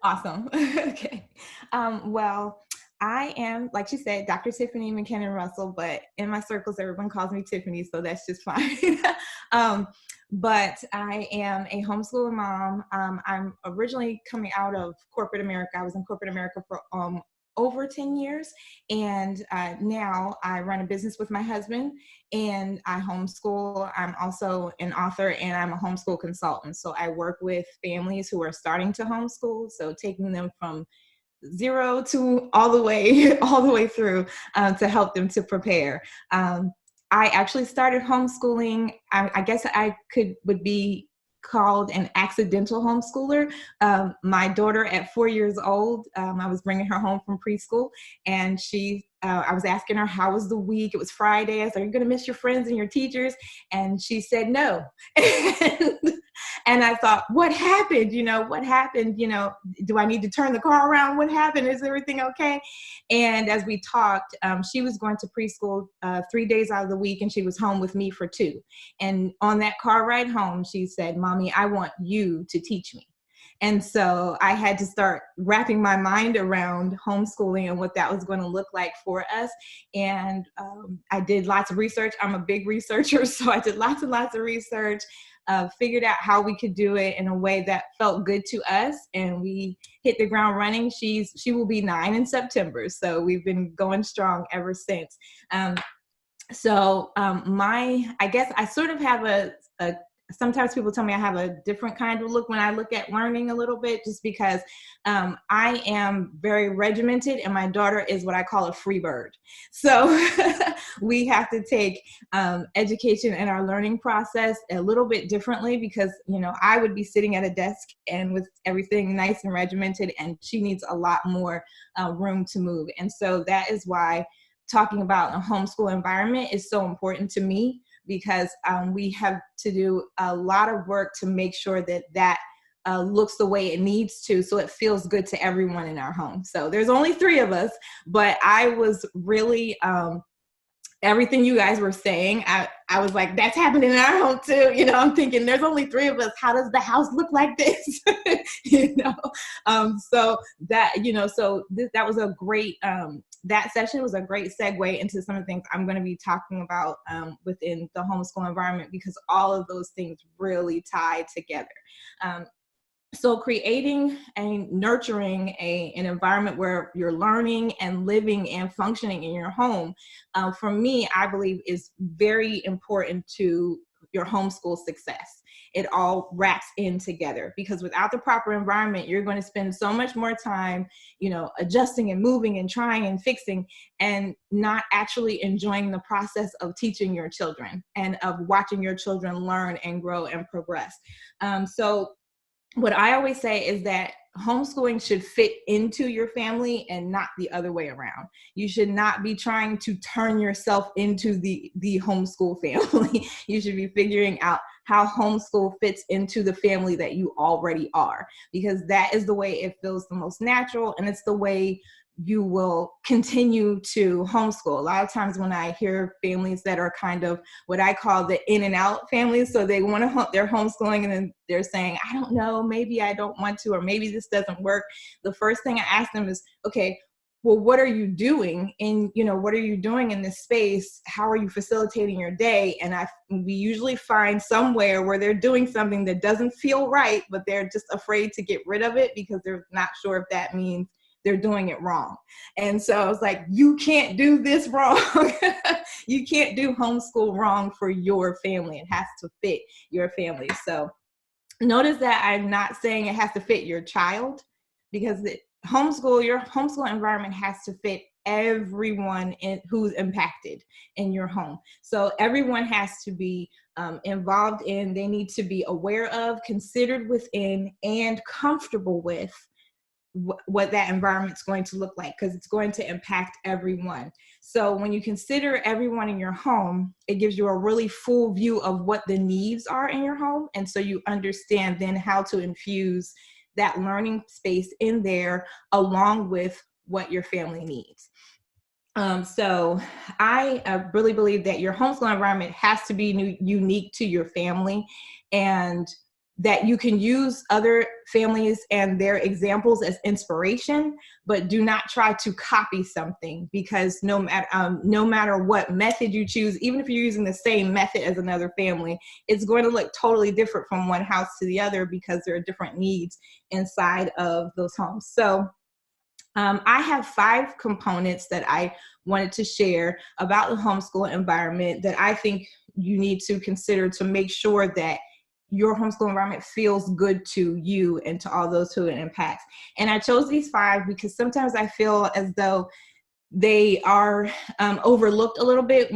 Awesome. Okay. Well, I am, like she said, Dr. Tiffany McKinnon Russell, but in my circles, everyone calls me Tiffany, so that's just fine. um, but I am a homeschooling mom. I'm originally coming out of corporate America. I was in corporate America for over 10 years. And now I run a business with my husband and I homeschool. I'm also an author and I'm a homeschool consultant. So I work with families who are starting to homeschool. So taking them from zero to all the way all the way through to help them to prepare. I actually started homeschooling. I guess I would be called an accidental homeschooler. My daughter at 4 years old, I was bringing her home from preschool, and I was asking her how was the week. It was Friday. I was like, "Are you going to miss your friends and your teachers?" And she said no. And I thought, what happened? What happened? Do I need to turn the car around? What happened? Is everything okay? And as we talked, she was going to preschool 3 days out of the week, and she was home with me for 2. And on that car ride home, she said, "Mommy, I want you to teach me." And so I had to start wrapping my mind around homeschooling and what that was going to look like for us. And I did lots of research. I'm a big researcher, so I did lots and lots of research, figured out how we could do it in a way that felt good to us, and we hit the ground running. She will be 9 in September, so we've been going strong ever since. I guess I sort of have a sometimes people tell me I have a different kind of look when I look at learning a little bit, just because I am very regimented and my daughter is what I call a free bird. So we have to take education and our learning process a little bit differently, because, I would be sitting at a desk and with everything nice and regimented, and she needs a lot more room to move. And so that is why talking about a homeschool environment is so important to me, because we have to do a lot of work to make sure that looks the way it needs to, so it feels good to everyone in our home. So there's only 3 of us, but I was really everything you guys were saying, I was like, that's happening in our home too. I'm thinking there's only 3 of us. How does the house look like this? you know? So that, that was a great, that session was a great segue into some of the things I'm going to be talking about within the homeschool environment, because all of those things really tie together. So creating and nurturing an environment where you're learning and living and functioning in your home, for me, I believe is very important to your homeschool success. It all wraps in together, because without the proper environment, you're going to spend so much more time, adjusting and moving and trying and fixing, and not actually enjoying the process of teaching your children and of watching your children learn and grow and progress. So what I always say is that homeschooling should fit into your family and not the other way around. You should not be trying to turn yourself into the homeschool family. You should be figuring out how homeschool fits into the family that you already are, because that is the way it feels the most natural, and it's the way you will continue to homeschool. A lot of times when I hear families that are kind of what I call the in and out families, so they want to, they're homeschooling and then they're saying, I don't know, maybe I don't want to, or maybe this doesn't work. The first thing I ask them is, okay, well, what are you doing what are you doing in this space? How are you facilitating your day? And we usually find somewhere where they're doing something that doesn't feel right, but they're just afraid to get rid of it because they're not sure if that means they're doing it wrong. And so I was like, you can't do this wrong. You can't do homeschool wrong for your family. It has to fit your family. So notice that I'm not saying it has to fit your child, because your homeschool environment has to fit everyone who's impacted in your home. So everyone has to be involved in, they need to be aware of, considered within, and comfortable with what that environment's going to look like, because it's going to impact everyone. So when you consider everyone in your home, it gives you a really full view of what the needs are in your home. And so you understand then how to infuse that learning space in there along with what your family needs. So I really believe that your homeschool environment has to be unique to your family. And that you can use other families and their examples as inspiration, but do not try to copy something, because no matter what method you choose, even if you're using the same method as another family, it's going to look totally different from one house to the other, because there are different needs inside of those homes. So I have 5 components that I wanted to share about the homeschool environment that I think you need to consider to make sure that your homeschool environment feels good to you and to all those who it impacts. And I chose these 5 because sometimes I feel as though they are overlooked a little bit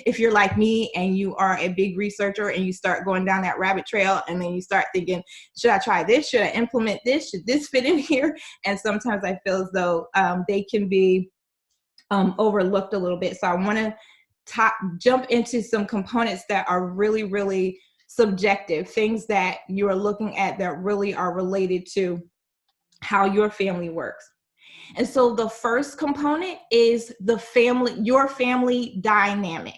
if you're like me and you are a big researcher and you start going down that rabbit trail, and then you start thinking, should I try this? Should I implement this? Should this fit in here? And sometimes I feel as though they can be overlooked a little bit. So I want to jump into some components that are really, really subjective, things that you are looking at that really are related to how your family works. And so the first component is your family dynamic.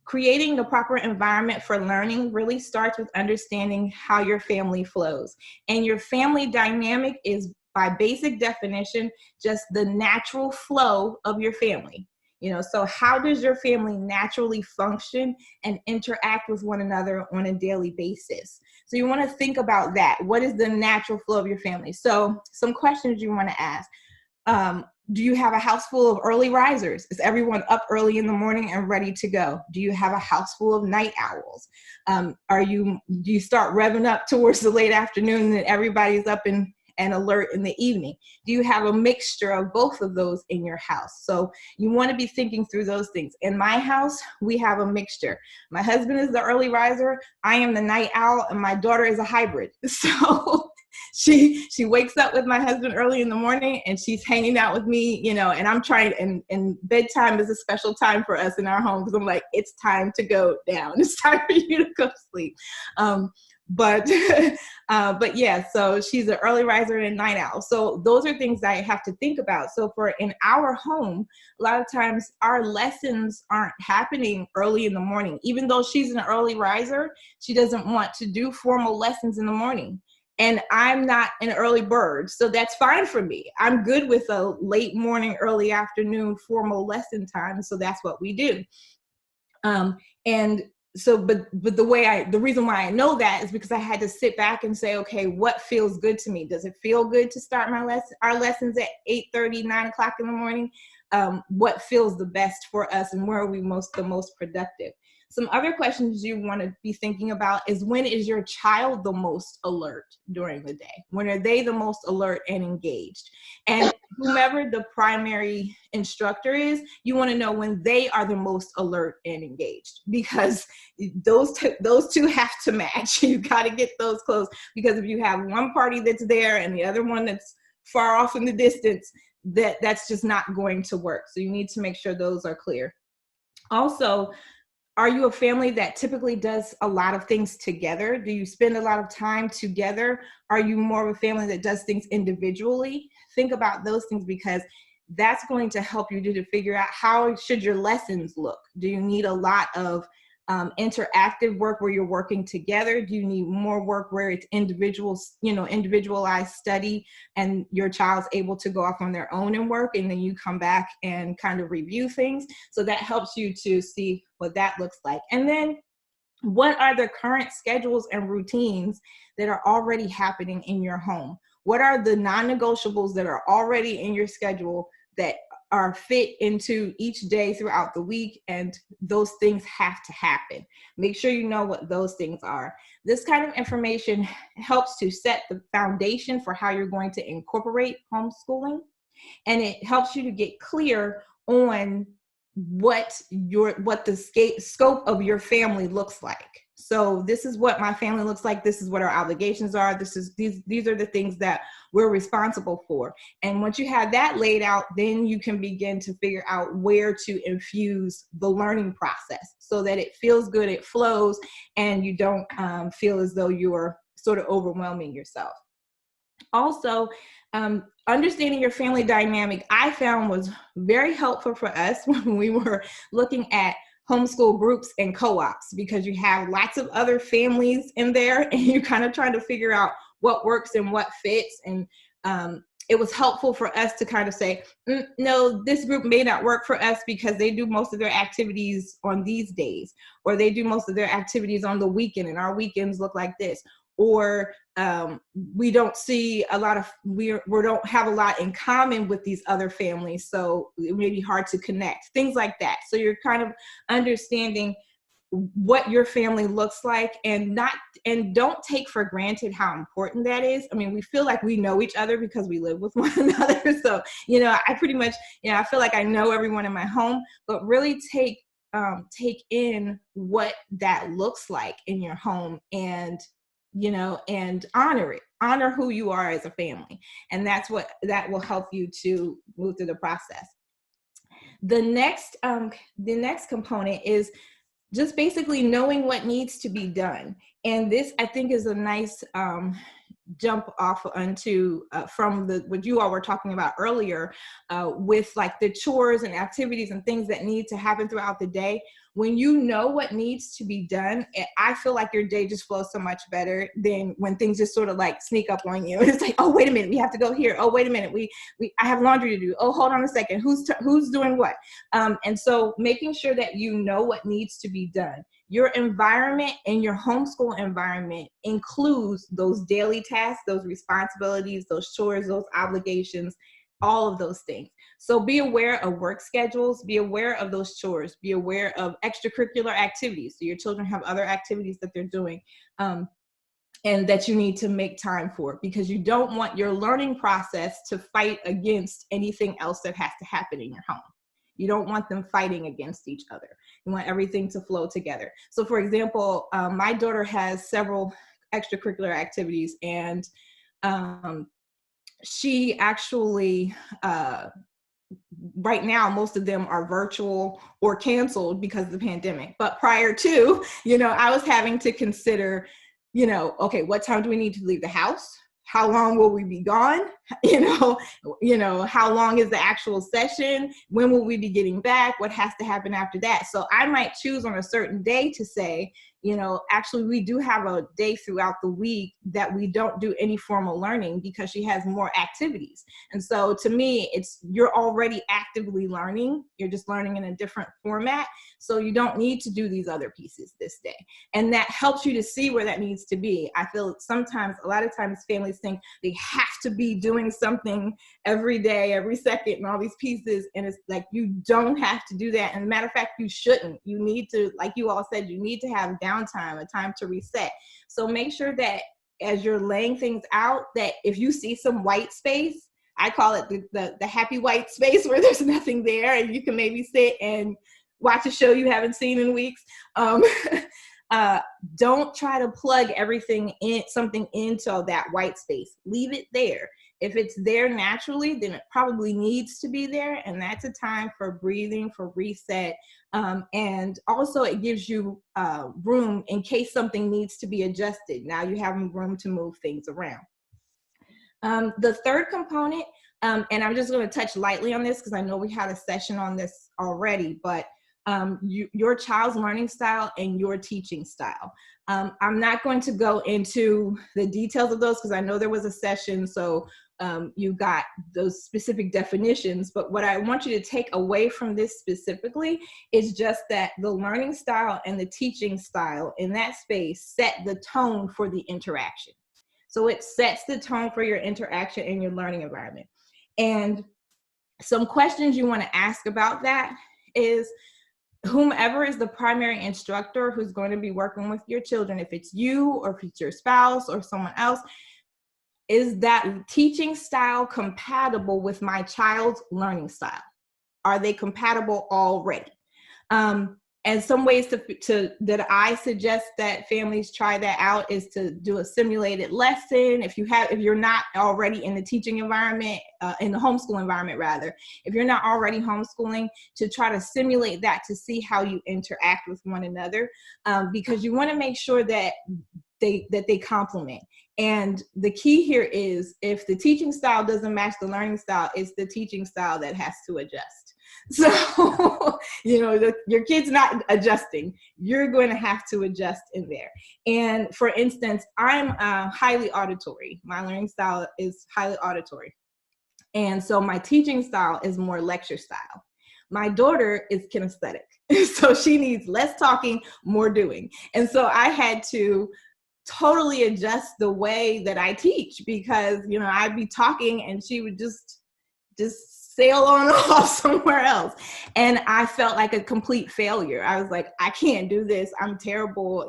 Creating the proper environment for learning really starts with understanding how your family flows. And your family dynamic is, by basic definition, just the natural flow of your family. So how does your family naturally function and interact with one another on a daily basis? So you want to think about that. What is the natural flow of your family? So some questions you want to ask. Do you have a house full of early risers? Is everyone up early in the morning and ready to go? Do you have a house full of night owls? Do you start revving up towards the late afternoon and everybody's up and alert in the evening? Do you have a mixture of both of those in your house? So you want to be thinking through those things. In my house, we have a mixture. My husband is the early riser, I am the night owl, and my daughter is a hybrid. So she wakes up with my husband early in the morning and she's hanging out with me, and I'm trying, and bedtime is a special time for us in our home, because I'm like, it's time to go down. It's time for you to go to sleep. But yeah, so she's an early riser and a night owl. So those are things that I have to think about. So in our home, a lot of times our lessons aren't happening early in the morning. Even though she's an early riser, she doesn't want to do formal lessons in the morning. And I'm not an early bird, so that's fine for me. I'm good with a late morning, early afternoon formal lesson time, so that's what we do. And so, but the reason why I know that is because I had to sit back and say, okay, what feels good to me? Does it feel good to start our lessons at 8:30, 9 o'clock in the morning? What feels the best for us, and where are we the most productive? Some other questions you want to be thinking about is, when is your child the most alert during the day? When are they the most alert and engaged? And whomever the primary instructor is, you want to know when they are the most alert and engaged, because those two have to match. You got to get those close, because if you have one party that's there and the other one that's far off in the distance, that's just not going to work. So you need to make sure those are clear. Also, are you a family that typically does a lot of things together? Do you spend a lot of time together? Are you more of a family that does things individually? Think about those things, because that's going to help you to figure out, how should your lessons look? Do you need a lot of interactive work where you're working together? Do you need more work where it's individualized study and your child's able to go off on their own and work, and then you come back and kind of review things? So that helps you to see what that looks like. And then, what are the current schedules and routines that are already happening in your home? What are the non-negotiables that are already in your schedule that are fit into each day throughout the week, and those things have to happen? Make sure you know what those things are. This kind of information helps to set the foundation for how you're going to incorporate homeschooling, and it helps you to get clear on what the scope of your family looks like. So this is what my family looks like. This is what our obligations are. These are the things that we're responsible for. And once you have that laid out, then you can begin to figure out where to infuse the learning process so that it feels good, it flows, and you don't feel as though you're sort of overwhelming yourself. Also, understanding your family dynamic, I found, was very helpful for us when we were looking at homeschool groups and co-ops, because you have lots of other families in there and you're kind of trying to figure out what works and what fits. And it was helpful for us to kind of say, no, this group may not work for us because they do most of their activities on these days, or they do most of their activities on the weekend and our weekends look like this. Or we don't see a lot of, we don't have a lot in common with these other families, so it may be hard to connect, things like that. So you're kind of understanding what your family looks like, and don't take for granted how important that is. I mean, we feel like we know each other because we live with one another. So, I pretty much, I feel like I know everyone in my home, but really take in what that looks like in your home, and and honor who you are as a family. And that will help you to move through the process. The next component is just basically knowing what needs to be done. And this, I think, is a nice jump off onto from what you all were talking about earlier, with like the chores and activities and things that need to happen throughout the day. When you know what needs to be done, I feel like your day just flows so much better than when things just sort of like sneak up on you. It's like, oh, wait a minute, we have to go here. Oh, wait a minute, I have laundry to do. Oh, hold on a second, who's doing what? And so making sure that you know what needs to be done. Your environment and your homeschool environment includes those daily tasks, those responsibilities, those chores, those obligations, all of those things. So be aware of work schedules, be aware of those chores, be aware of extracurricular activities. So your children have other activities that they're doing, and that you need to make time for, because you don't want your learning process to fight against anything else that has to happen in your home. You don't want them fighting against each other. You want everything to flow together. So for example, my daughter has several extracurricular activities, and she actually, right now, most of them are virtual or canceled because of the pandemic. But prior to, I was having to consider, okay, what time do we need to leave the house? How long will we be gone? How long is the actual session? When will we be getting back? What has to happen after that? So I might choose on a certain day to say, actually, we do have a day throughout the week that we don't do any formal learning because she has more activities. And so to me, you're already actively learning. You're just learning in a different format. So you don't need to do these other pieces this day. And that helps you to see where that needs to be. I feel a lot of times families think they have to be doing something every day, every second, and all these pieces. And it's like, you don't have to do that. And as a matter of fact, you shouldn't. You need to, like you all said, you need to have downtime, a time to reset. So make sure that as you're laying things out, that if you see some white space, I call it the happy white space, where there's nothing there and you can maybe sit and watch a show you haven't seen in weeks. Don't try to plug something into that white space. Leave it there. If it's there naturally, then it probably needs to be there. And that's a time for breathing, for reset. And also it gives you room in case something needs to be adjusted. Now you have room to move things around. The third component, and I'm just going to touch lightly on this because I know we had a session on this already, but your child's learning style and your teaching style. I'm not going to go into the details of those because I know there was a session, so you got those specific definitions, but what I want you to take away from this specifically is just that the learning style and the teaching style in that space set the tone for the interaction. So it sets the tone for your interaction in your learning environment. And some questions you want to ask about that is, whomever is the primary instructor who's going to be working with your children, if it's you or if it's your spouse or someone else, is that teaching style compatible with my child's learning style? Are they compatible already? And some ways that I suggest that families try that out is to do a simulated lesson. If you're not already in the teaching environment, in the homeschool environment rather, if you're not already homeschooling, to try to simulate that to see how you interact with one another, because you want to make sure that they complement. And the key here is, if the teaching style doesn't match the learning style, it's the teaching style that has to adjust. So, your kid's not adjusting. You're going to have to adjust in there. And for instance, I'm highly auditory. My learning style is highly auditory. And so my teaching style is more lecture style. My daughter is kinesthetic. So she needs less talking, more doing. And so I had to totally adjust the way that I teach, because, I'd be talking and she would just sail on off somewhere else. And I felt like a complete failure. I was like, I can't do this. I'm terrible.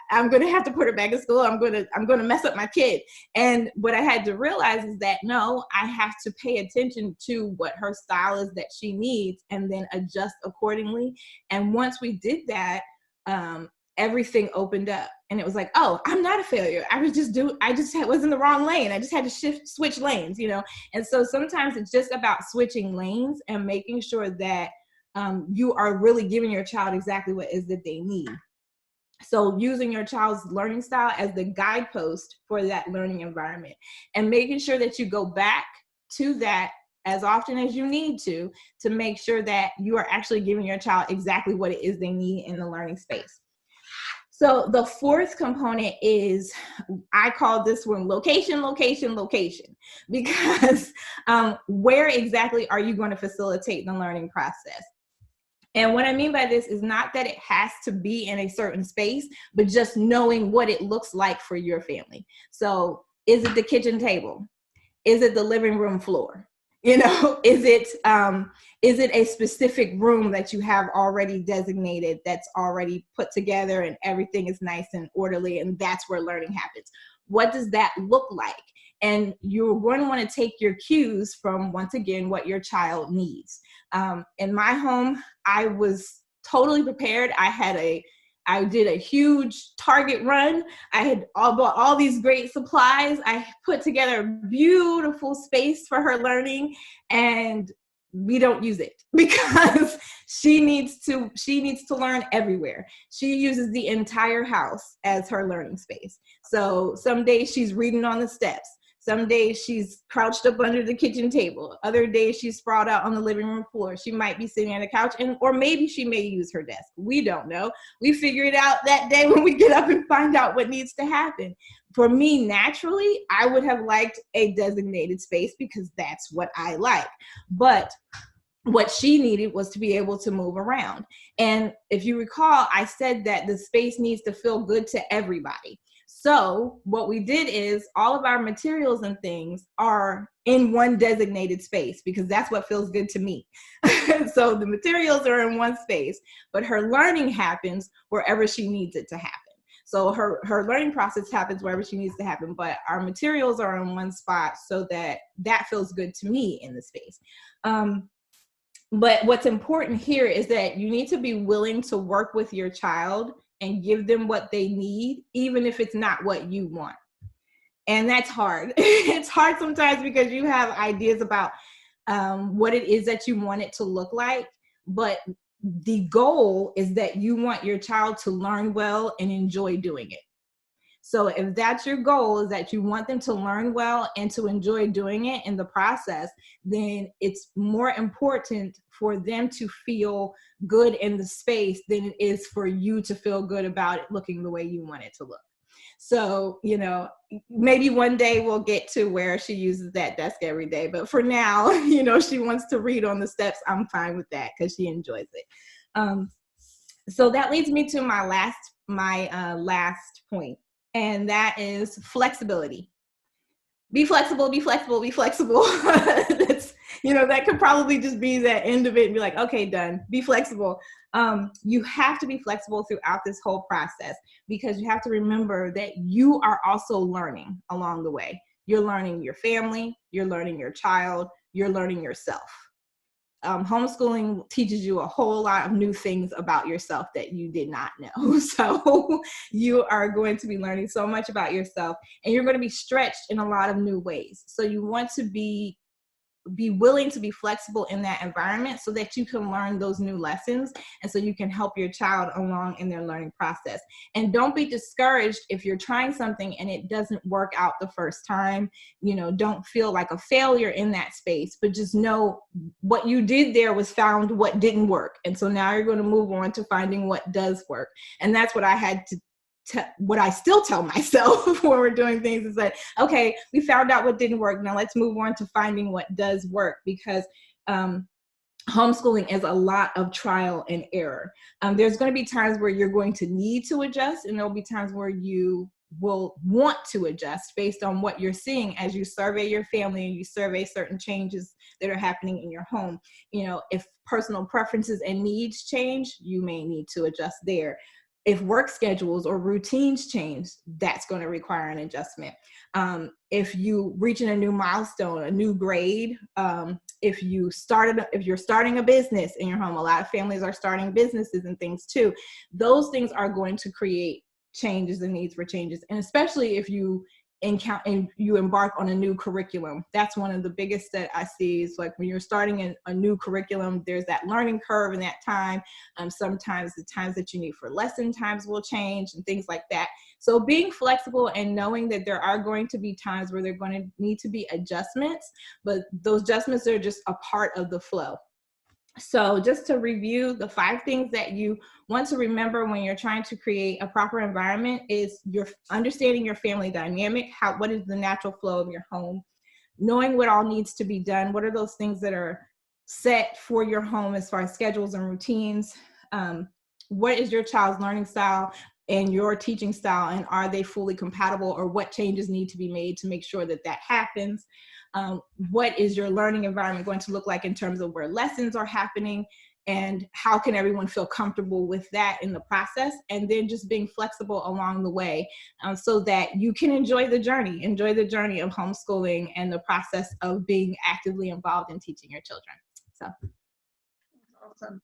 I'm going to have to put her back in school. I'm going to mess up my kid. And what I had to realize is that, no, I have to pay attention to what her style is that she needs and then adjust accordingly. And once we did that, everything opened up, and it was like, oh, I'm not a failure. I was was in the wrong lane. I just had to switch lanes, And so sometimes it's just about switching lanes and making sure that you are really giving your child exactly what it is that they need. So using your child's learning style as the guidepost for that learning environment, and making sure that you go back to that as often as you need to make sure that you are actually giving your child exactly what it is they need in the learning space. So the fourth component is, I call this one location, because where exactly are you going to facilitate the learning process? And what I mean by this is not that it has to be in a certain space, but just knowing what it looks like for your family. So is it the kitchen table? Is it the living room floor? Is it a specific room that you have already designated, that's already put together and everything is nice and orderly, and that's where learning happens? What does that look like? And you're going to want to take your cues from, once again, what your child needs. In my home, I was totally prepared. I did a huge Target run. I had bought all these great supplies. I put together a beautiful space for her learning, and we don't use it because she needs to learn everywhere. She uses the entire house as her learning space. So some days she's reading on the steps. Some days she's crouched up under the kitchen table. Other days she's sprawled out on the living room floor. She might be sitting on the couch, or maybe she may use her desk. We don't know. We figure it out that day when we get up and find out what needs to happen. For me, naturally, I would have liked a designated space because that's what I like. But what she needed was to be able to move around. And if you recall, I said that the space needs to feel good to everybody. So what we did is all of our materials and things are in one designated space because that's what feels good to me. So the materials are in one space, but her learning happens wherever she needs it to happen. So her learning process happens wherever she needs to happen, but our materials are in one spot so that feels good to me in the space. But what's important here is that you need to be willing to work with your child and give them what they need, even if it's not what you want. And that's hard. It's hard sometimes because you have ideas about what it is that you want it to look like. But the goal is that you want your child to learn well and enjoy doing it. So if that's your goal, is that you want them to learn well and to enjoy doing it in the process, then it's more important for them to feel good in the space than it is for you to feel good about it looking the way you want it to look. So, maybe one day we'll get to where she uses that desk every day. But for now, she wants to read on the steps. I'm fine with that because she enjoys it. So that leads me to my last point. And that is flexibility. Be flexible, be flexible, be flexible. That's, that could probably just be the end of it and be like, okay, done. Be flexible. You have to be flexible throughout this whole process because you have to remember that you are also learning along the way. You're learning your family, you're learning your child, you're learning yourself. Homeschooling teaches you a whole lot of new things about yourself that you did not know. So you are going to be learning so much about yourself, and you're going to be stretched in a lot of new ways. So you want to be be willing to be flexible in that environment so that you can learn those new lessons and so you can help your child along in their learning process. And don't be discouraged if you're trying something and it doesn't work out the first time. You know, don't feel like a failure in that space, but just know what you did there was found what didn't work. And so now you're going to move on to finding what does work. And that's what I had to what I still tell myself when we're doing things is that, okay, we found out what didn't work. Now let's move on to finding what does work, because homeschooling is a lot of trial and error. There's going to be times where you're going to need to adjust, and there'll be times where you will want to adjust based on what you're seeing as you survey your family and you survey certain changes that are happening in your home. You know, if personal preferences and needs change, you may need to adjust there. If work schedules or routines change, that's going to require an adjustment. If you reaching a new milestone, a new grade, if you're starting a business in your home, a lot of families are starting businesses and things too. Those things are going to create changes and needs for changes. And especially if you embark on a new curriculum. That's one of the biggest that I see is like when you're starting a new curriculum, there's that learning curve in that time. Sometimes the times that you need for lesson times will change and things like that. So being flexible and knowing that there are going to be times where there are going to need to be adjustments, but those adjustments are just a part of the flow. So just to review, the 5 things that you want to remember when you're trying to create a proper environment is you're understanding your family dynamic, what is the natural flow of your home, knowing what all needs to be done, what are those things that are set for your home as far as schedules and routines, what is your child's learning style and your teaching style, and are they fully compatible, or what changes need to be made to make sure that that happens. What is your learning environment going to look like in terms of where lessons are happening, and how can everyone feel comfortable with that in the process, and then just being flexible along the way so that you can enjoy the journey of homeschooling and the process of being actively involved in teaching your children. So. Awesome.